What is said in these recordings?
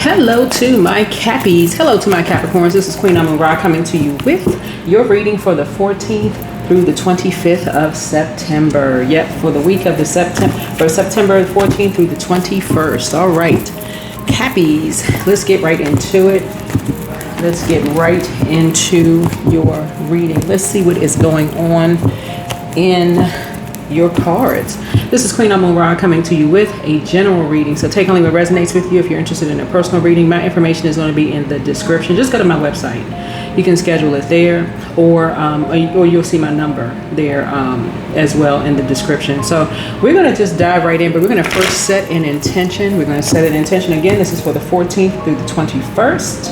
Hello to my Cappies. Hello to my Capricorns. This is Queen Amun-Ra coming to you with your reading for the 14th through the 25th of September. Yep, for the week of the September 14th through the 21st. All right, Cappies, let's get right into it. Let's get right into your reading. Let's see what is going on in your cards. This is Queen Amun-Ra coming to you with a general reading. So take only what resonates with you. If you're interested in a personal reading, my information is going to be in the description. Just go to my website. You can schedule it there, or you'll see my number there as well in the description. So we're going to just dive right in, but we're going to first set an intention. We're going to set an intention again. This is for the 14th through the 21st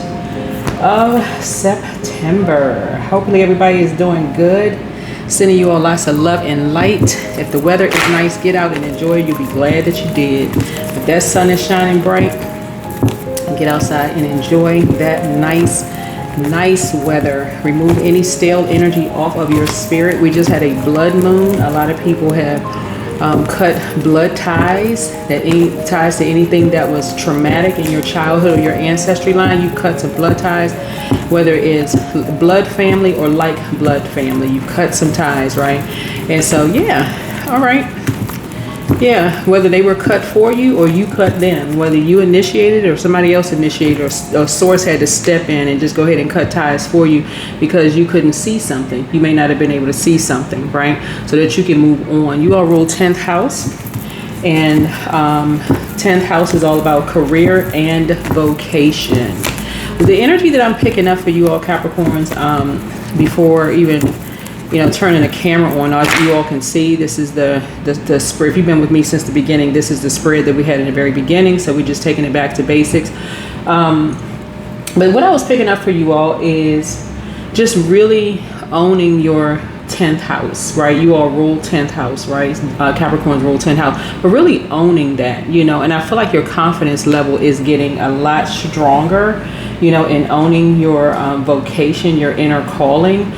of September. Hopefully everybody is doing good. Sending you all lots of love and light. If the weather is nice, get out and enjoy. You'll be glad that you did. If that sun is shining bright, get outside and enjoy that nice weather. Remove any stale energy off of your spirit. We just had a blood moon. A lot of people have cut blood ties, ties to anything that was traumatic in your childhood or your ancestry line. You cut some blood ties, whether it's blood family or like blood family. You cut some ties, right? And so, yeah, all right. Yeah, whether they were cut for you or you cut them, whether you initiated or somebody else initiated, or source had to step in and just go ahead and cut ties for you because you couldn't see something. You may not have been able to see something, right? So that you can move on. You all rule 10th house, and 10th house is all about career and vocation. The energy that I'm picking up for you all Capricorns, before even turning the camera on, as you all can see, this is the spread. If you've been with me since the beginning, this is the spread that we had in the very beginning. So we're just taking it back to basics. But what I was picking up for you all is just really owning your 10th house, right? You all rule 10th house, right? Capricorns rule 10th house, but really owning that, and I feel like your confidence level is getting a lot stronger, in owning your vocation, your inner calling.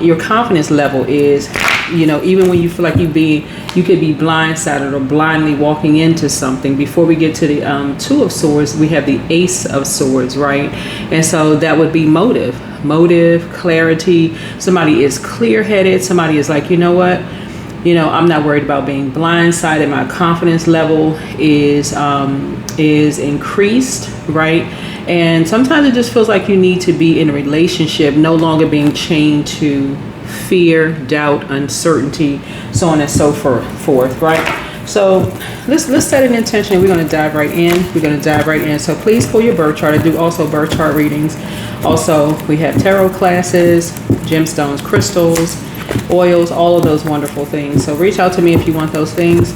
Your confidence level is, even when you feel like you could be blindsided or blindly walking into something. Before we get to the Two of Swords, we have the Ace of Swords, right? And so that would be motive, clarity. Somebody is clear-headed. Somebody is like, you know what? I'm not worried about being blindsided. My confidence level is increased, right? And sometimes it just feels like you need to be in a relationship, no longer being chained to fear, doubt, uncertainty, so on and so forth, right? So let's set an intention. We're going to dive right in. So please pull your birth chart. I do also birth chart readings. Also, we have tarot classes, gemstones, crystals, oils, all of those wonderful things. So reach out to me if you want those things.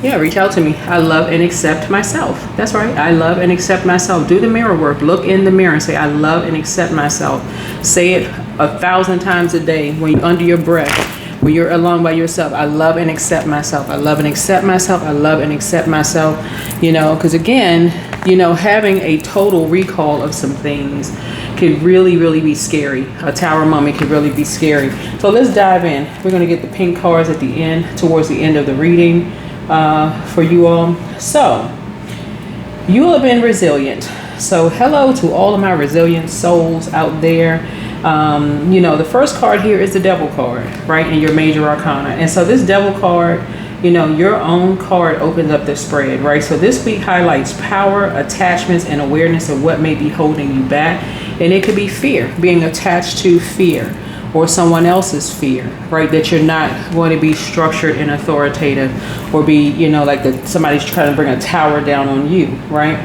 Reach out to me. I love and accept myself. That's right. I love and accept myself. Do the mirror work. Look in the mirror and say, I love and accept myself. Say it 1,000 times a day when you're under your breath, when you're alone by yourself. I love and accept myself. I love and accept myself. I love and accept myself. Because again, having a total recall of some things could really be scary. A tower moment could really be scary. So let's dive in. We're going to get the pink cards at the end, towards the end of the reading for you all. So you will have been resilient. So hello to all of my resilient souls out there. The first card here is the Devil card, right? In your major arcana. And so this Devil card, your own card opens up the spread, right? So this week highlights power, attachments, and awareness of what may be holding you back. And it could be fear, being attached to fear or someone else's fear, right? That you're not going to be structured and authoritative, or be, somebody's trying to bring a tower down on you, right?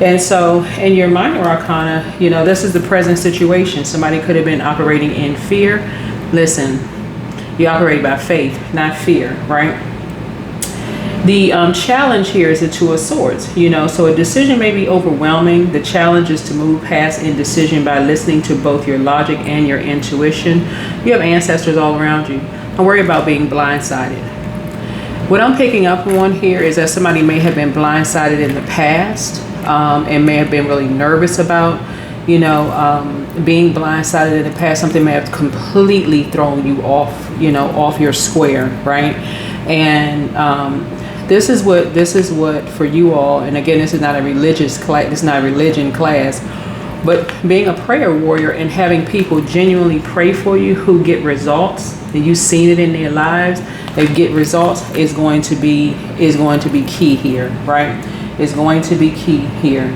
And so in your minor arcana, this is the present situation. Somebody could have been operating in fear. Listen, you operate by faith, not fear, right? The challenge here is the Two of Swords, so a decision may be overwhelming. The challenge is to move past indecision by listening to both your logic and your intuition. You have ancestors all around you. Don't worry about being blindsided. What I'm picking up on here is that somebody may have been blindsided in the past, and may have been really nervous about, being blindsided in the past. Something may have completely thrown you off, off your square, right? And This is what for you all, and again, this is not a religious class, it's not a religion class, but being a prayer warrior and having people genuinely pray for you who get results, and you've seen it in their lives, they get results, is going to be key here, right? It's going to be key here.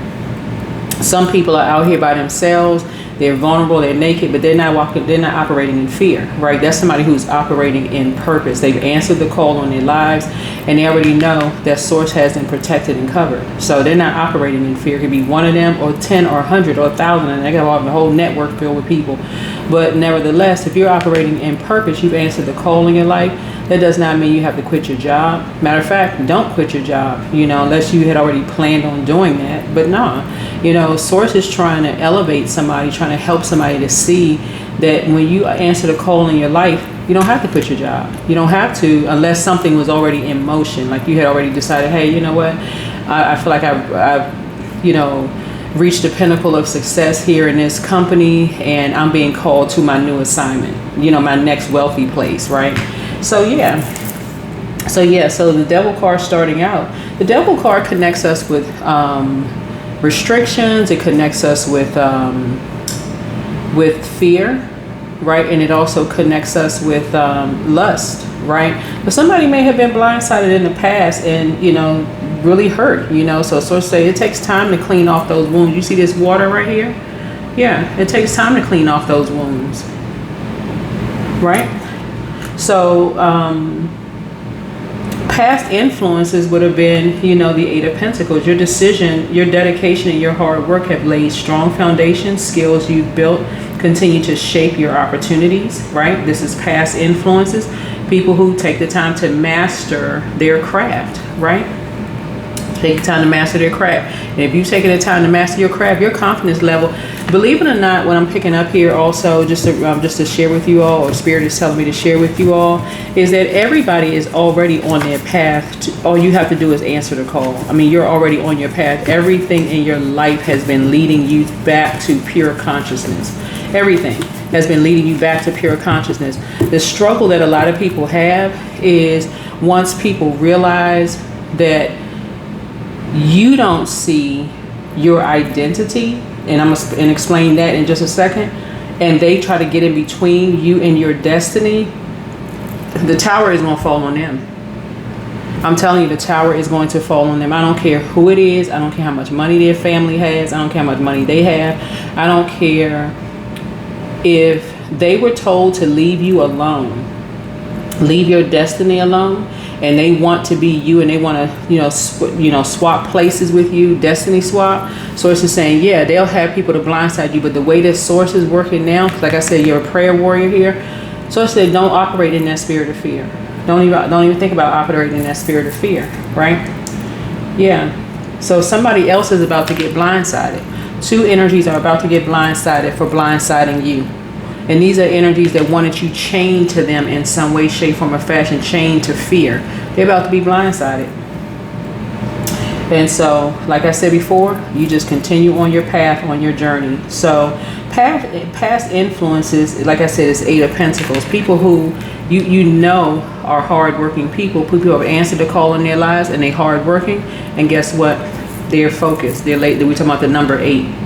Some people are out here by themselves. They're vulnerable, they're naked, but they're not operating in fear, right? That's somebody who's operating in purpose. They've answered the call on their lives, and they already know that source has them protected and covered. So they're not operating in fear. It could be one of them, or 10 or 100 or 1,000, and they got a whole network filled with people. But nevertheless, if you're operating in purpose, you've answered the call in your life. That does not mean you have to quit your job. Matter of fact, don't quit your job, unless you had already planned on doing that. But source is trying to elevate somebody, trying to help somebody to see that when you answer the call in your life, you don't have to quit your job. You don't have to, unless something was already in motion. Like you had already decided, hey, you know what? I feel like I've reached the pinnacle of success here in this company, and I'm being called to my new assignment, my next wealthy place, right? So the devil card starting out. The devil card connects us with restrictions. It connects us with fear, right? And it also connects us with lust, right? But somebody may have been blindsided in the past and, really hurt, So source say it takes time to clean off those wounds. You see this water right here? Yeah, it takes time to clean off those wounds, right? So past influences would have been, the Eight of Pentacles. Your decision, your dedication, and your hard work have laid strong foundations. Skills you've built continue to shape your opportunities, right? This is past influences. People who take the time to master their craft, right? Take the time to master their craft. And if you've taken the time to master your craft, your confidence level, believe it or not, what I'm picking up here also, just to share with you all, or Spirit is telling me to share with you all, is that everybody is already on their path. All you have to do is answer the call. I mean, you're already on your path. Everything in your life has been leading you back to pure consciousness. Everything has been leading you back to pure consciousness. The struggle that a lot of people have is once people realize that you don't see your identity, and I'm going to explain that in just a second, and they try to get in between you and your destiny, the tower is going to fall on them. I'm telling you, the tower is going to fall on them. I don't care who it is. I don't care how much money their family has. I don't care how much money they have. I don't care if they were told to leave you alone, leave your destiny alone, and they want to be you, and they want to, swap places with you, destiny swap. Source is saying, yeah, they'll have people to blindside you, but the way this source is working now, like I said, you're a prayer warrior here. Source said, don't operate in that spirit of fear. Don't even think about operating in that spirit of fear, right? Yeah. So somebody else is about to get blindsided. Two energies are about to get blindsided for blindsiding you. And these are energies that wanted you chained to them in some way, shape, form, or fashion, chained to fear. They're about to be blindsided. And so, like I said before, you just continue on your path, on your journey. So, past influences, like I said, is Eight of Pentacles. People who are hardworking people. People who have answered the call in their lives, and they're hardworking. And guess what? They're focused. They're late. We're talking about the number 8.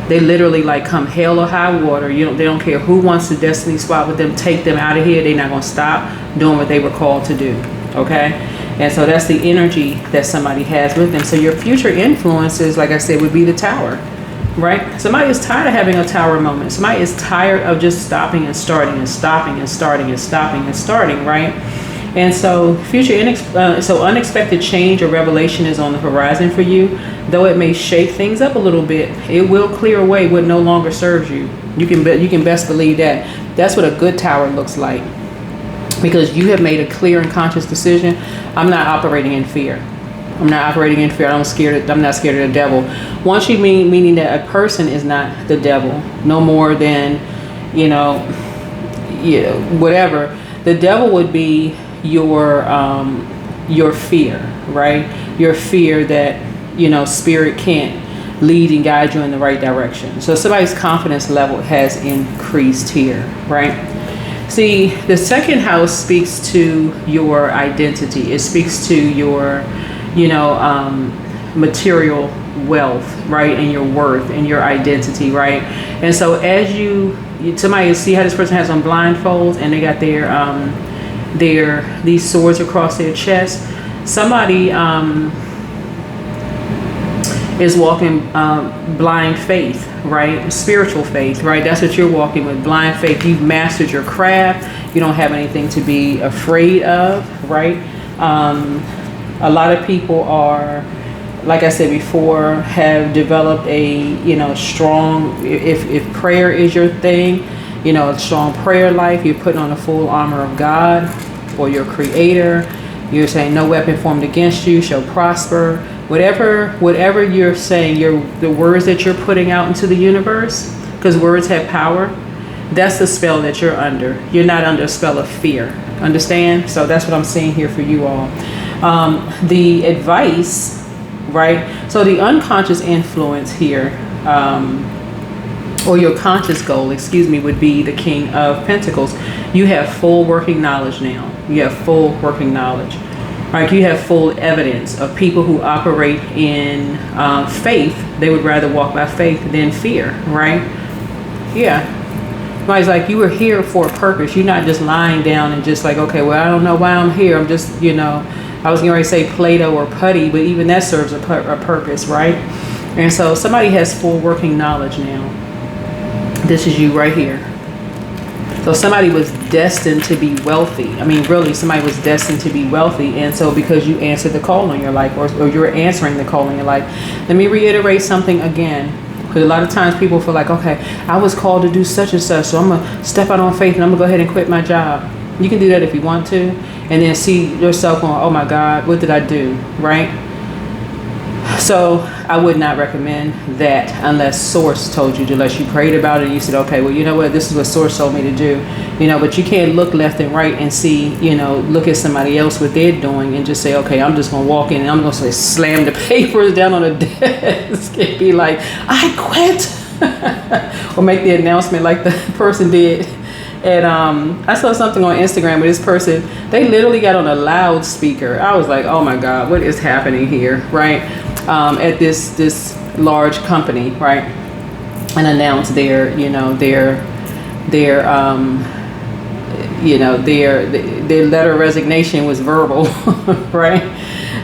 They literally come hell or high water. They don't care who wants to destiny swap with them. Take them out of here. They're not going to stop doing what they were called to do. Okay? And so that's the energy that somebody has with them. So your future influences, like I said, would be the tower. Right? Somebody is tired of having a tower moment. Somebody is tired of just stopping and starting and stopping and starting and stopping and starting. Right? And so unexpected change or revelation is on the horizon for you. Though it may shake things up a little bit, it will clear away what no longer serves you. You can best believe that. That's what a good tower looks like. Because you have made a clear and conscious decision. I'm not operating in fear. I'm not operating in fear. I'm not scared of the devil. Once you meaning that a person is not the devil, no more than, whatever. The devil would be your fear, right? Your fear that, spirit can't lead and guide you in the right direction. So somebody's confidence level has increased here, right? See, the second house speaks to your identity. It speaks to your, material wealth, right? And your worth and your identity, right? And so as somebody see how this person has on blindfolds and they got these swords across their chest. Somebody is walking blind faith, right? Spiritual faith, right? That's what you're walking with, blind faith. You've mastered your craft. You don't have anything to be afraid of, right? A lot of people are, like I said before, have developed a, strong, if prayer is your thing, a strong prayer life, you're putting on the full armor of God or your creator. You're saying no weapon formed against you shall prosper. Whatever you're saying, the words that you're putting out into the universe, because words have power, that's the spell that you're under. You're not under a spell of fear. Understand? So that's what I'm saying here for you all. The advice, right? So the unconscious influence here, or your conscious goal, would be the King of Pentacles. You have full working knowledge now. You have full working knowledge. Right? You have full evidence of people who operate in faith. They would rather walk by faith than fear, right? Yeah. It's like you were here for a purpose. You're not just lying down and just like, okay, well, I don't know why I'm here. I'm just, I was going to say Play-Doh or putty, but even that serves a purpose, right? And so somebody has full working knowledge now. This is you right here. So somebody was destined to be wealthy. I mean, really, somebody was destined to be wealthy. And so because you answered the call in your life, or you're answering the call in your life, let me reiterate something again. Because a lot of times people feel like, okay, I was called to do such and such, so I'm going to step out on faith and I'm going to go ahead and quit my job. You can do that if you want to. And then see yourself going, oh my God, what did I do? Right? So I would not recommend that unless Source told you to, unless you prayed about it and you said, okay, well, you know what, this is what Source told me to do, but you can't look left and right and see, look at somebody else, what they're doing and just say, okay, I'm just going to walk in and I'm going to say, slam the papers down on the desk and be like, I quit. Or make the announcement like the person did. And I saw something on Instagram with this person, they literally got on a loudspeaker. I was like, oh my God, what is happening here, right? At this large company, right? And announced their letter of resignation was verbal, right?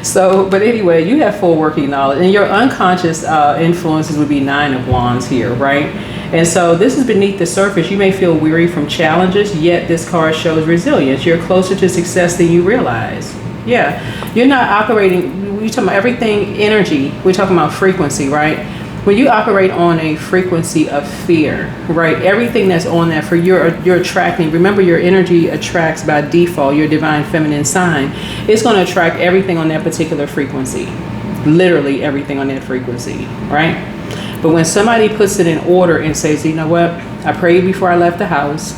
So, but anyway, you have full working knowledge, and your unconscious influences would be 9 of Wands here, right? And so this is beneath the surface. You may feel weary from challenges, yet this card shows resilience. You're closer to success than you realize. Yeah, you're not operating, we're talking about everything energy. We're talking about frequency, right? When you operate on a frequency of fear, right? Everything that's on that for you're attracting. Remember, your energy attracts by default, your divine feminine sign. It's going to attract everything on that particular frequency. Literally everything on that frequency, right? But when somebody puts it in order and says, you know what, I prayed before I left the house.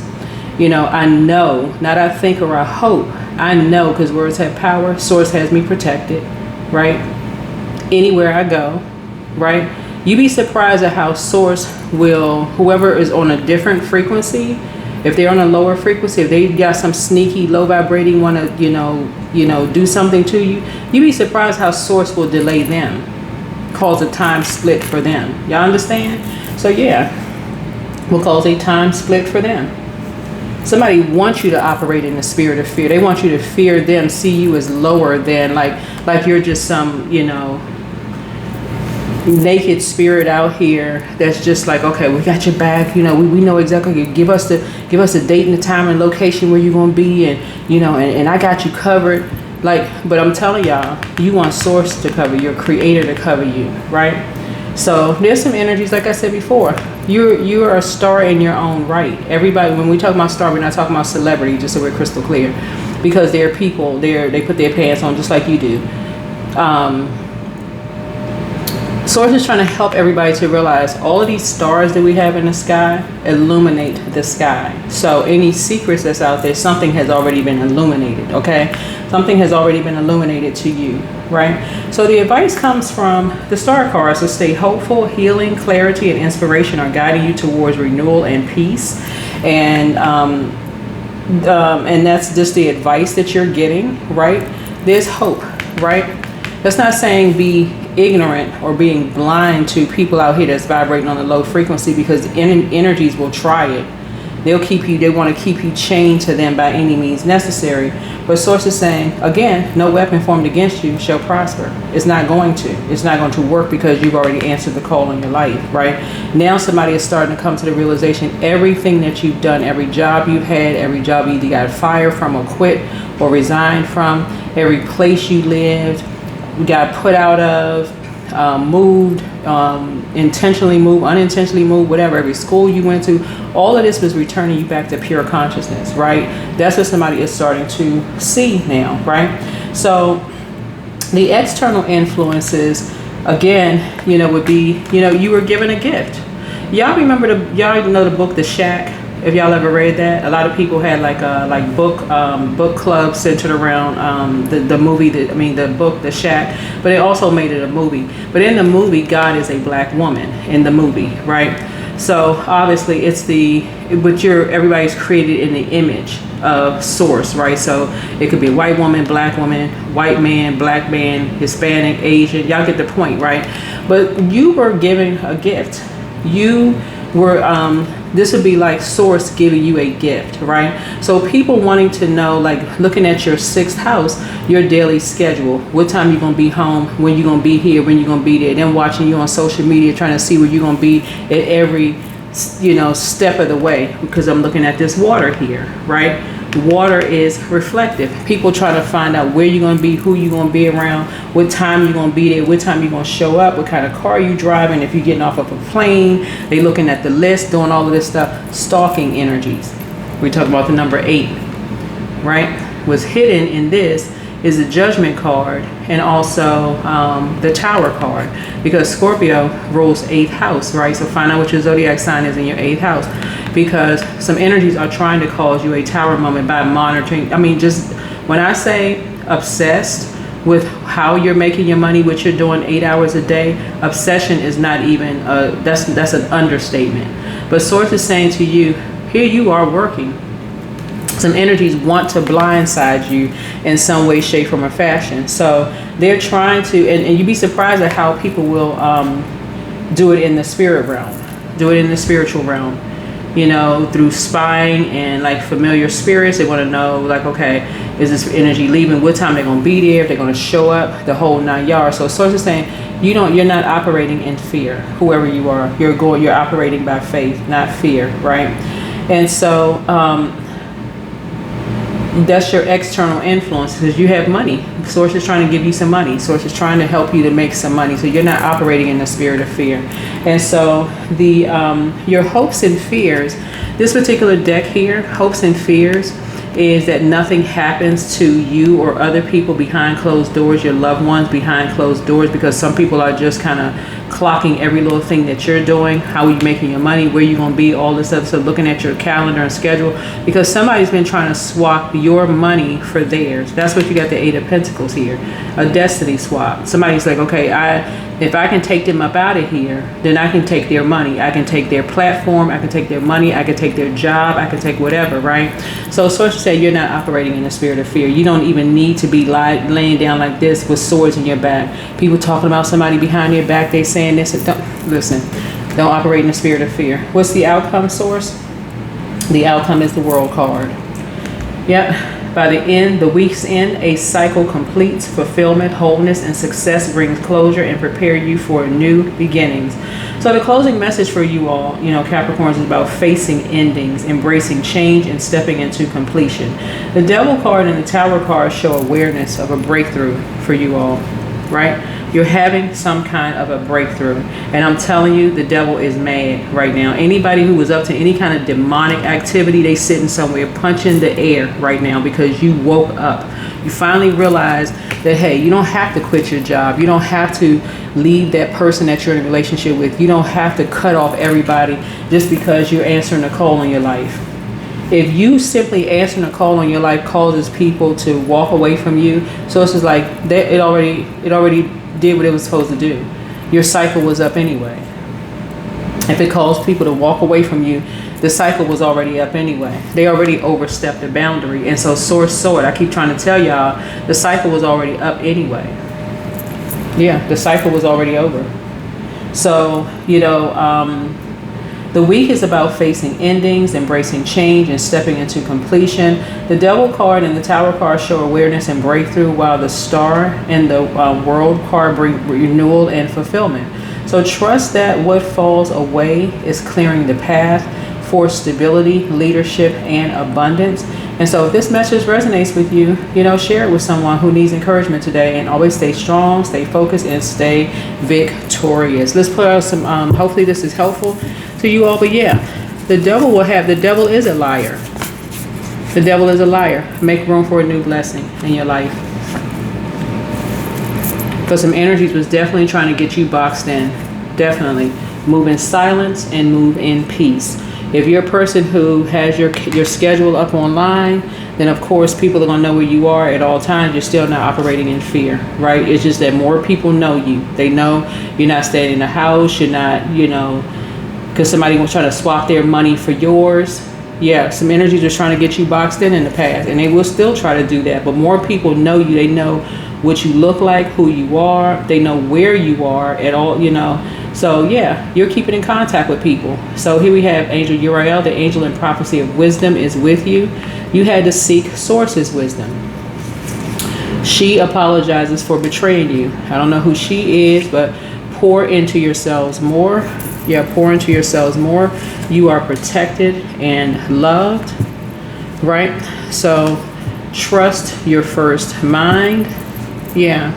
I know, not I think or I hope. I know, because words have power. Source has me protected, right? Anywhere I go, right? You'd be surprised at how Source will, whoever is on a different frequency, if they're on a lower frequency, if they got some sneaky low vibrating want to, do something to you, you'd be surprised how Source will delay them, cause a time split for them. Y'all understand? So yeah, will cause a time split for them. Somebody wants you to operate in the spirit of fear. They want you to fear them, see you as lower than like you're just some, naked spirit out here that's just like, okay, we got your back, we know exactly, give us the date and the time and location where you're gonna be, and and I got you covered. But I'm telling y'all, you want Source to cover, your creator to cover you, right? So there's some energies, like I said before, you are a star in your own right. Everybody, when we talk about star, we're not talking about celebrity, just so we're crystal clear, because they're people, they put their pants on just like you do. Source is trying to help everybody to realize all of these stars that we have in the sky illuminate the sky. So any secrets that's out there, something has already been illuminated, okay? Something has already been illuminated to you, right? So the advice comes from the star cards. So stay hopeful, healing, clarity, and inspiration are guiding you towards renewal and peace. And and that's just the advice that you're getting, right? There's hope, right? That's not saying be ignorant or being blind to people out here that's vibrating on a low frequency, because energies will try it. They want to keep you chained to them by any means necessary. But Source is saying, again, no weapon formed against you shall prosper. It's not going to. It's not going to work, because you've already answered the call in your life, right? Now somebody is starting to come to the realization, everything that you've done, every job you've had, every job you either got fired from or quit or resigned from, every place you lived, got put out of, moved, intentionally moved, unintentionally moved, whatever, every school you went to, all of this was returning you back to pure consciousness, right? That's what somebody is starting to see now, right? So the external influences, again, would be, you were given a gift. Y'all y'all know the book The Shack? If y'all ever read that, a lot of people had book clubs centered around the movie. The book The Shack, but they also made it a movie. But in the movie, God is a black woman in the movie, right? So obviously, everybody's created in the image of Source, right? So it could be a white woman, black woman, white man, black man, Hispanic, Asian. Y'all get the point, right? But you were given a gift. You were this would be like Source giving you a gift, right? So people wanting to know, like looking at your 6th house, your daily schedule, what time you're gonna be home, when you're gonna be here, when you're gonna be there, then watching you on social media, trying to see where you're gonna be at every step of the way, because I'm looking at this water here, right? Water is reflective. People try to find out where you're going to be, who you're going to be around, what time you're going to be there, what time you're going to show up, what kind of car you're driving, if you're getting off of a plane. They looking at the list, doing all of this stuff. Stalking energies. We talk about the number 8, right? What's hidden in this is the Judgment card, and also the Tower card, because Scorpio rules 8th house, right? So find out what your zodiac sign is in your 8th house, because some energies are trying to cause you a Tower moment by monitoring. Just when I say obsessed with how you're making your money, what you're doing 8 hours a day, obsession is not even that's an understatement. But Source is saying to you, here you are working. Some energies want to blindside you in some way, shape, form, or fashion. So they're trying to, and you'd be surprised at how people will do it in the spirit realm, do it in the spiritual realm, through spying and like familiar spirits. They want to know, like, okay, is this energy leaving? What time they're going to be there? If they're going to show up, the whole 9 yards. So Source is saying, you're not operating in fear. Whoever you are, you're operating by faith, not fear, right? And so, that's your external influence, because you have money. Source is trying to give you some money. Source is trying to help you to make some money. So you're not operating in the spirit of fear. And so your hopes and fears, this particular deck here, hopes and fears, is that nothing happens to you or other people behind closed doors, your loved ones behind closed doors, because some people are just kind of clocking every little thing that you're doing, how are you making your money, where you're going to be, all this stuff. So looking at your calendar and schedule, because somebody's been trying to swap your money for theirs. That's what you got, the 8 of Pentacles here, a destiny swap. Somebody's like, okay, if I can take them up out of here, then I can take their money, I can take their platform, I can take their money, I can take their job, I can take whatever, right? So Source say you're not operating in the spirit of fear. You don't even need to be laying down like this with swords in your back. People talking about somebody behind your back, they saying this. Don't operate in the spirit of fear. What's the outcome, Source? The outcome is the World card. Yep. By the week's end, a cycle completes. Fulfillment, wholeness, and success brings closure and prepare you for new beginnings. So the closing message for you all, Capricorns, is about facing endings, embracing change, and stepping into completion. The Devil card and the Tower card show awareness of a breakthrough for you all, right? You're having some kind of a breakthrough. And I'm telling you, the devil is mad right now. Anybody who was up to any kind of demonic activity, they sitting somewhere punching the air right now, because you woke up. You finally realized that, hey, you don't have to quit your job. You don't have to leave that person that you're in a relationship with. You don't have to cut off everybody just because you're answering a call in your life. If you simply answering a call on your life causes people to walk away from you, so it's just like it already did what it was supposed to do. Your cycle was up anyway. If it caused people to walk away from you, the cycle was already up anyway. They already overstepped the boundary. And so source sword, I keep trying to tell y'all, the cycle was already up anyway. Yeah, the cycle was already over. So, you know, the week is about facing endings, embracing change, and stepping into completion. The Devil card and the Tower card show awareness and breakthrough, while the Star and the World card bring renewal and fulfillment. So trust that what falls away is clearing the path for stability, leadership, and abundance. And so if this message resonates with you, you know, share it with someone who needs encouragement today, and always stay strong, stay focused, and stay victorious. Let's put out some, hopefully this is helpful to you all. But yeah, the devil is a liar. The devil is a liar. Make room for a new blessing in your life. Because some energies was definitely trying to get you boxed in. Definitely. Move in silence and move in peace. If you're a person who has your schedule up online, then of course people are going to know where you are at all times. You're still not operating in fear, right? It's just that more people know you. They know you're not staying in the house. You're not, you know, because somebody will try to swap their money for yours. Yeah, some energies are trying to get you boxed in the past, and they will still try to do that. But more people know you. They know what you look like, who you are. They know where you are at all, you know. So yeah, you're keeping in contact with people. So here we have Angel Uriel, the angel in prophecy of wisdom, is with you. You had to seek Source's wisdom. She apologizes for betraying you. I don't know who she is, but pour into yourselves more. Yeah, pour into yourselves more. You are protected and loved, right? So trust your first mind. Yeah.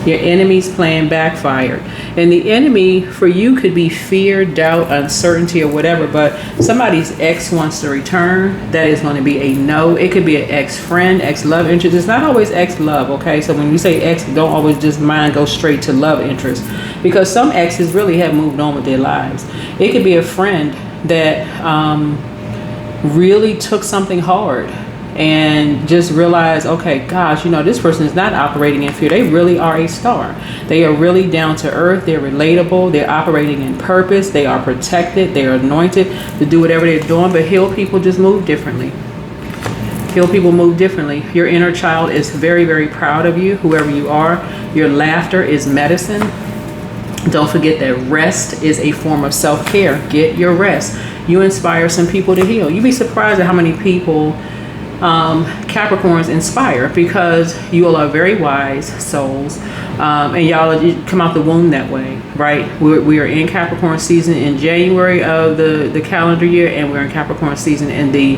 Your enemy's plan backfired. And the enemy for you could be fear, doubt, uncertainty, or whatever, but somebody's ex wants to return. That is going to be a no. It could be an ex-friend, ex-love interest. It's not always ex-love, okay? So when you say ex, don't always just mind go straight to love interest, because some exes really have moved on with their lives. It could be a friend that really took something hard and just realize, okay, gosh, you know, this person is not operating in fear. They really are a star. They are really down to earth. They're relatable. They're operating in purpose. They are protected. They are anointed to do whatever they're doing. But healed people just move differently. Healed people move differently. Your inner child is very, very proud of you, whoever you are. Your laughter is medicine. Don't forget that rest is a form of self-care. Get your rest. You inspire some people to heal. You'd be surprised at how many people Capricorns inspire, because you all are very wise souls, and y'all come out the womb that way, right? We are in Capricorn season in January of the calendar year, and we're in Capricorn season in the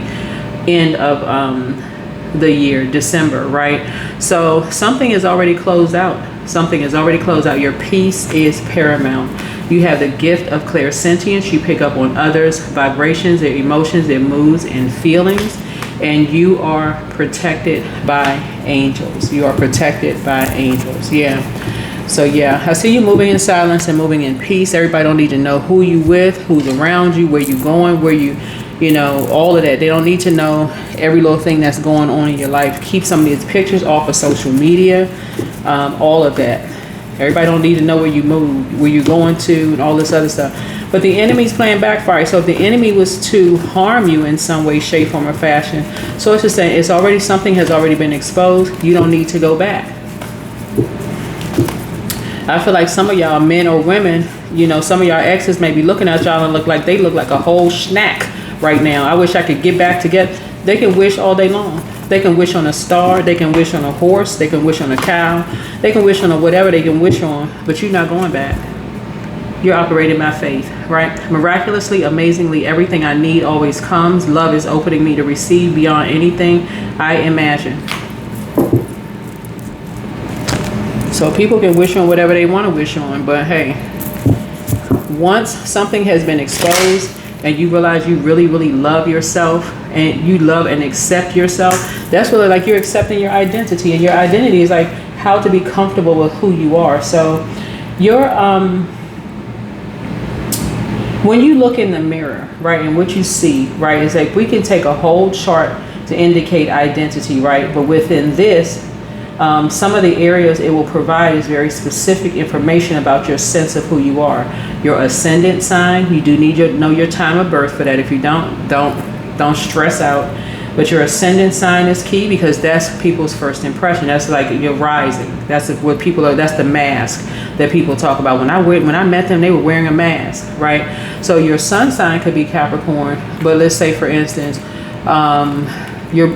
end of the year, December, right? So something is already closed out. Something is already closed out. Your peace is paramount. You have the gift of clairsentience. You pick up on others' vibrations, their emotions, their moods, and feelings. And you are protected by angels. You are protected by angels. Yeah. So yeah, I see you moving in silence and moving in peace. Everybody don't need to know who you with, who's around you, where you going, where you know, all of that. They don't need to know every little thing that's going on in your life. Keep some of these pictures off of social media, all of that. Everybody don't need to know where you move, where you're going to, and all this other stuff. But the enemy's plan backfire. So if the enemy was to harm you in some way, shape, form, or fashion, so it's just saying it's already, something has already been exposed. You don't need to go back. I feel like some of y'all, men or women, you know, some of y'all exes may be looking at y'all and look like they look like a whole snack right now. I wish I could get back together. They can wish all day long. They can wish on a star. They can wish on a horse. They can wish on a cow. They can wish on a whatever they can wish on. But you're not going back. You're operating by faith, right? Miraculously, amazingly, everything I need always comes. Love is opening me to receive beyond anything I imagine. So people can wish on whatever they want to wish on. But hey, once something has been exposed and you realize you really, really love yourself and you love and accept yourself, that's really like you're accepting your identity. And your identity is like how to be comfortable with who you are. So you're, when you look in the mirror, right, and what you see, right, is like we can take a whole chart to indicate identity, right? But within this, Some of the areas it will provide is very specific information about your sense of who you are. Your ascendant sign, you do need to know your time of birth for that. If you don't stress out. But your ascendant sign is key because that's people's first impression. That's like your rising. That's what people are. That's the mask that people talk about. When I met them, they were wearing a mask, right? So your sun sign could be Capricorn, but let's say for instance, your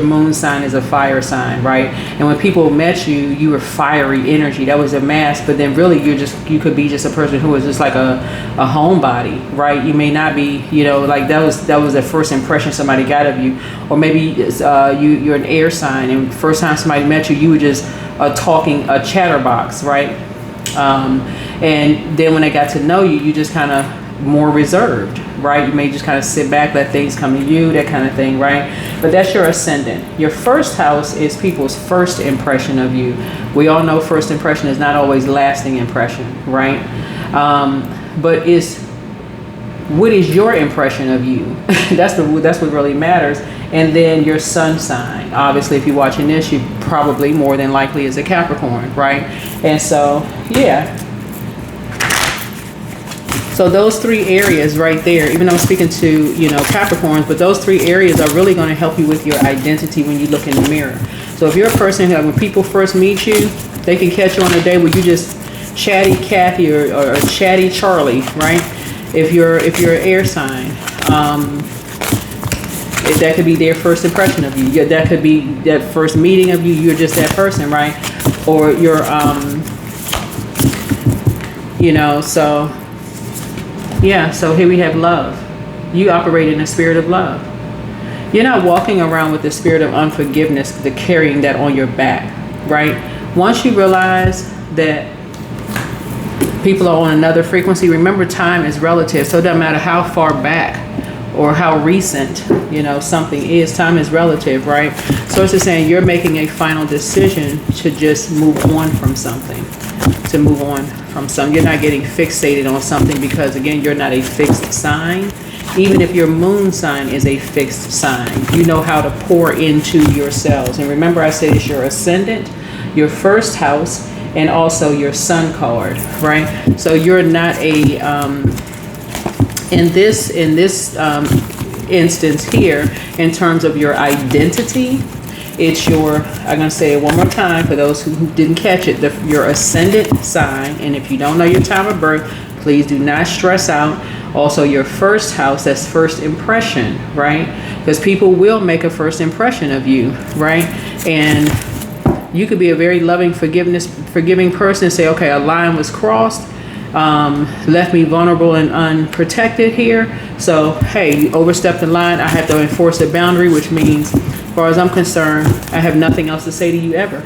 moon sign is a fire sign, right? And when people met you, you were fiery energy. That was a mask, but then really you could be just a person who was just like a homebody, right? You may not be, like that was the first impression somebody got of you. Or maybe you're an air sign, and first time somebody met you, you were just a chatterbox, right? And then when they got to know you, you just kind of more reserved, right? You may just kind of sit back, let things come to you, that kind of thing, right? But that's your ascendant. Your first house is people's first impression of you. We all know first impression is not always lasting impression, right? But what is your impression of you? That's what really matters. And then your sun sign. Obviously, if you're watching this, you probably more than likely is a Capricorn, right? And so, yeah. So those three areas right there, even though I'm speaking to, Capricorns, but those three areas are really going to help you with your identity when you look in the mirror. So if you're a person who, when people first meet you, they can catch you on a day where you just chatty Kathy or chatty Charlie, right? If you're an air sign, that could be their first impression of you. That could be that first meeting of you. You're just that person, right? Or you're, so. Yeah, so here we have love. You operate in a spirit of love. You're not walking around with the spirit of unforgiveness, the carrying that on your back, right? Once you realize that people are on another frequency, remember time is relative. So it doesn't matter how far back or how recent, something is, time is relative, right? So it's just saying you're making a final decision to just move on from something, You're not getting fixated on something because, again, you're not a fixed sign. Even if your moon sign is a fixed sign, you know how to pour into yourselves. And remember, I said it's your ascendant, your first house, and also your sun card, right? So you're not in this instance here, in terms of your identity, it's I'm going to say it one more time for those who didn't catch it, your ascendant sign. And if you don't know your time of birth, please do not stress out. Also, your first house, that's first impression, right? Because people will make a first impression of you, right? And you could be a very loving, forgiving person and say, okay, a line was crossed, left me vulnerable and unprotected here. So, hey, you overstepped the line. I have to enforce a boundary, which means, as far as I'm concerned, I have nothing else to say to you ever.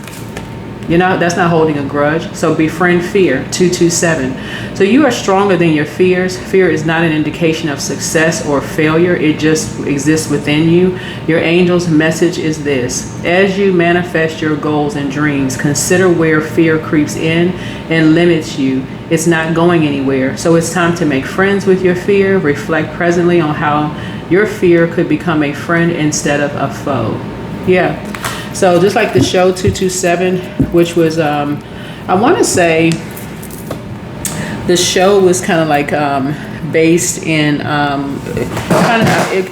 That's not holding a grudge. So befriend fear, 227. So you are stronger than your fears. Fear is not an indication of success or failure. It just exists within you. Your angel's message is this: as you manifest your goals and dreams, consider where fear creeps in and limits you. It's not going anywhere. So it's time to make friends with your fear. Reflect presently on how your fear could become a friend instead of a foe. Yeah. So just like the show 227, which was, I want to say the show was kind of like based in, I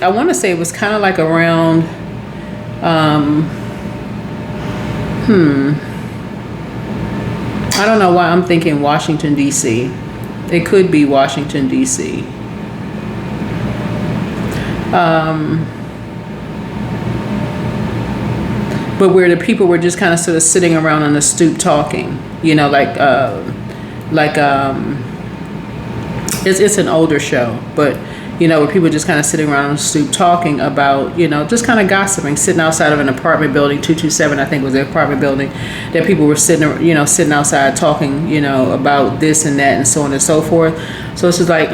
want to say it was kind of like around, I don't know why I'm thinking Washington, D.C. It could be Washington, D.C. But where the people were just kind of sort of sitting around on the stoop talking, it's an older show, but where people just kind of sitting around on the stoop talking about, just kind of gossiping, sitting outside of an apartment building, 227, I think was the apartment building, that people were sitting outside talking, about this and that and so on and so forth. So it's just like,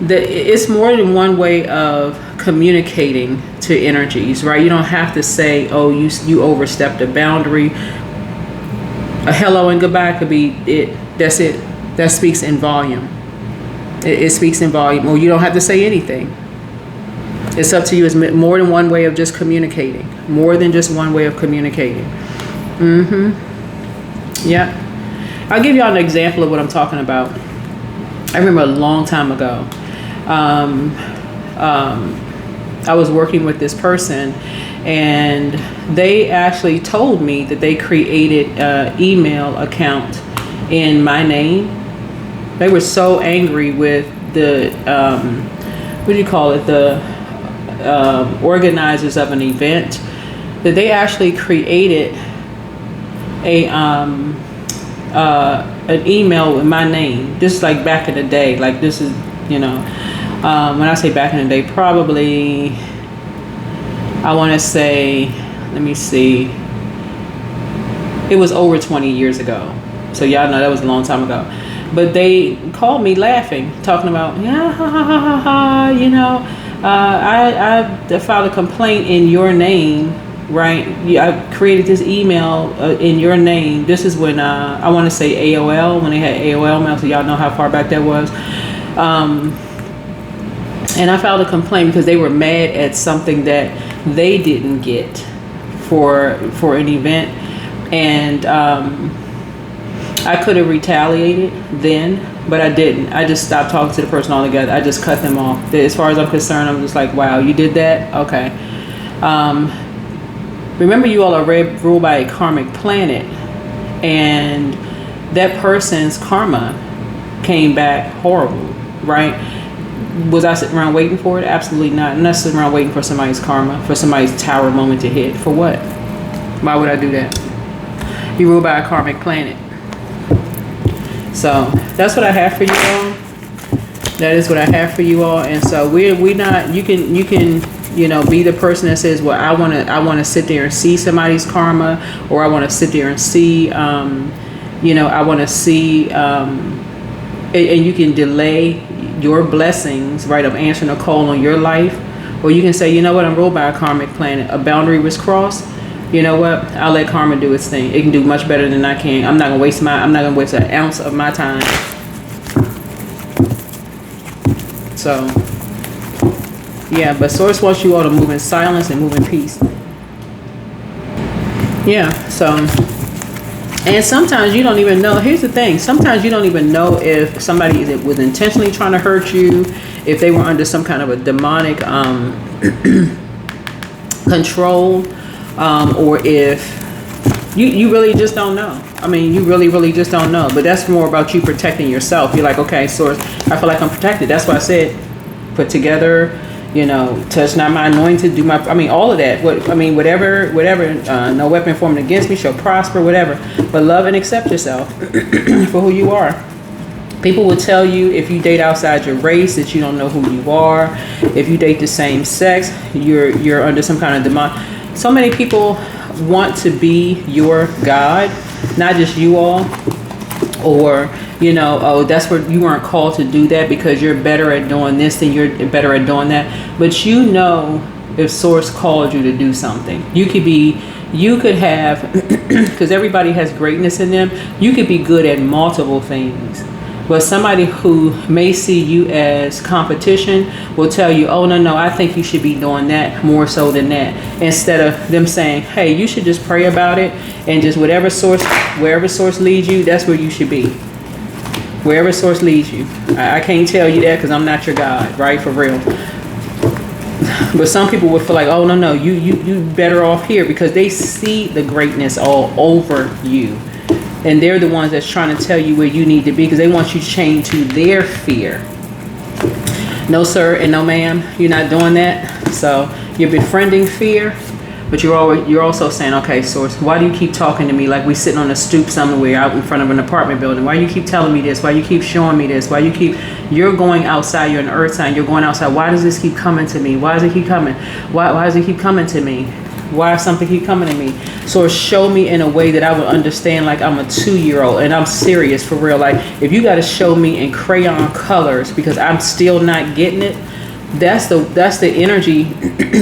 it's more than one way of communicating to energies, right? You don't have to say, oh, you overstepped a boundary. A hello and goodbye could be it. That's it. That speaks in volume. It speaks in volume. Or you don't have to say anything. It's up to you. It's more than one way of just communicating. More than just one way of communicating. Yeah. I'll give y'all an example of what I'm talking about. I remember a long time ago, I was working with this person, and they actually told me that they created an email account in my name. They were so angry with the, what do you call it, the organizers of an event, that they actually created an email with my name. This is like back in the day. Like this is, when I say back in the day, probably, I want to say, let me see, it was over 20 years ago. So y'all know that was a long time ago. But they called me laughing, talking about, yeah, ha, ha, ha, ha, ha, I filed a complaint in your name, right? I created this email in your name. This is when, I want to say AOL, when they had AOL mail, so y'all know how far back that was. And I filed a complaint because they were mad at something that they didn't get for an event. And I could have retaliated then, but I didn't. I just stopped talking to the person altogether. I just cut them off. As far as I'm concerned, I'm just like, wow, you did that? Okay. Remember, you all are ruled by a karmic planet, and that person's karma came back horrible, right? Was I sitting around waiting for it? Absolutely not. I'm not sitting around waiting for somebody's karma, for somebody's tower moment to hit. For what? Why would I do that? You're ruled by a karmic planet. So that's what I have for you all. That is what I have for you all. And so we not, you can be the person that says, well, I want to sit there and see somebody's karma, or I want to sit there and see, I want to see, and you can delay your blessings, right, of answering a call on your life. Or you can say, you know what, I'm ruled by a karmic planet. A boundary was crossed. You know what? I'll let karma do its thing. It can do much better than I can. I'm not gonna waste an ounce of my time. So, yeah, but Source wants you all to move in silence and move in peace. Yeah, so, and sometimes you don't even know. Here's the thing. Sometimes you don't even know if somebody was intentionally trying to hurt you, if they were under some kind of a demonic control. Or if you really just don't know. I mean, you really just don't know. But that's more about you protecting yourself. You're like, okay, Source, I feel like I'm protected. That's why I said, put together, touch not my anointed, do all of that. Whatever, no weapon formed against me shall prosper, whatever. But love and accept yourself for who you are. People will tell you if you date outside your race that you don't know who you are. If you date the same sex, you're under some kind of demon. So many people want to be your God, not just you all, or, that's where you weren't called to do that because you're better at doing this than you're better at doing that. But if Source called you to do something, you could have, because everybody has greatness in them, you could be good at multiple things. But somebody who may see you as competition will tell you, oh, no, I think you should be doing that more so than that. Instead of them saying, hey, you should just pray about it and just wherever Source leads you, that's where you should be. Wherever Source leads you. I can't tell you that because I'm not your God, right? For real. But some people would feel like, oh, no, you better off here because they see the greatness all over you. And they're the ones that's trying to tell you where you need to be because they want you chained to their fear. No, sir, and no, ma'am, you're not doing that. So you're befriending fear, but you're also saying, okay, Source, why do you keep talking to me like we sitting on a stoop somewhere out in front of an apartment building? Why you keep telling me this? Why you keep showing me this? You're going outside, you're an earth sign, you're going outside. Why does this keep coming to me? Why does it keep coming? Why does it keep coming to me? Why does something keep coming to me? So show me in a way that I would understand like I'm a 2-year-old and I'm serious for real. Like if you got to show me in crayon colors because I'm still not getting it, that's the energy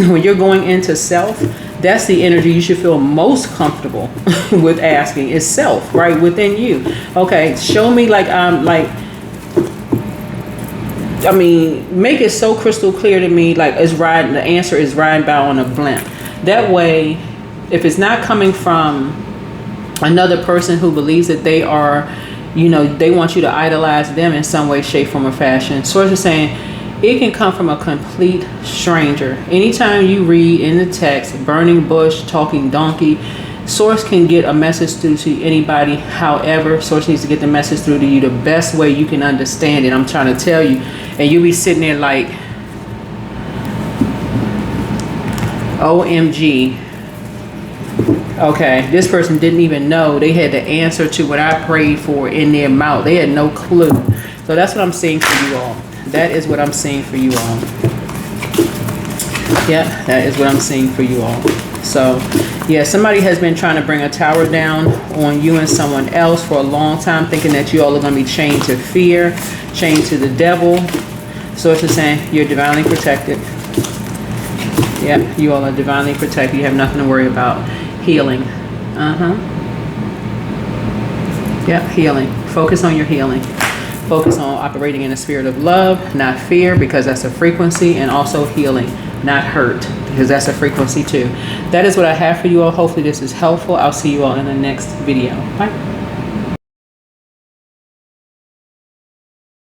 when you're going into self. That's the energy you should feel most comfortable with asking is self, right within you. Okay, show me make it so crystal clear to me like the answer is riding by on a blimp. That way, if it's not coming from another person who believes that they are, you know, they want you to idolize them in some way, shape, form, or fashion. Source is saying it can come from a complete stranger. Anytime you read in the text, burning bush, talking donkey, Source can get a message through to anybody. However, Source needs to get the message through to you the best way you can understand it. I'm trying to tell you. And you'll be sitting there like, OMG. Okay, this person didn't even know they had the answer to what I prayed for in their mouth. They had no clue. So that's what I'm seeing for you all. That is what I'm seeing for you all. Yeah, that is what I'm seeing for you all. So, yeah, somebody has been trying to bring a tower down on you and someone else for a long time, thinking that you all are going to be chained to fear, chained to the devil. So it's just saying you're divinely protected. Yeah, you all are divinely protected. You have nothing to worry about. Healing. Yeah, healing. Focus on your healing. Focus on operating in a spirit of love, not fear, because that's a frequency, and also healing, not hurt, because that's a frequency too. That is what I have for you all. Hopefully this is helpful. I'll see you all in the next video. Bye.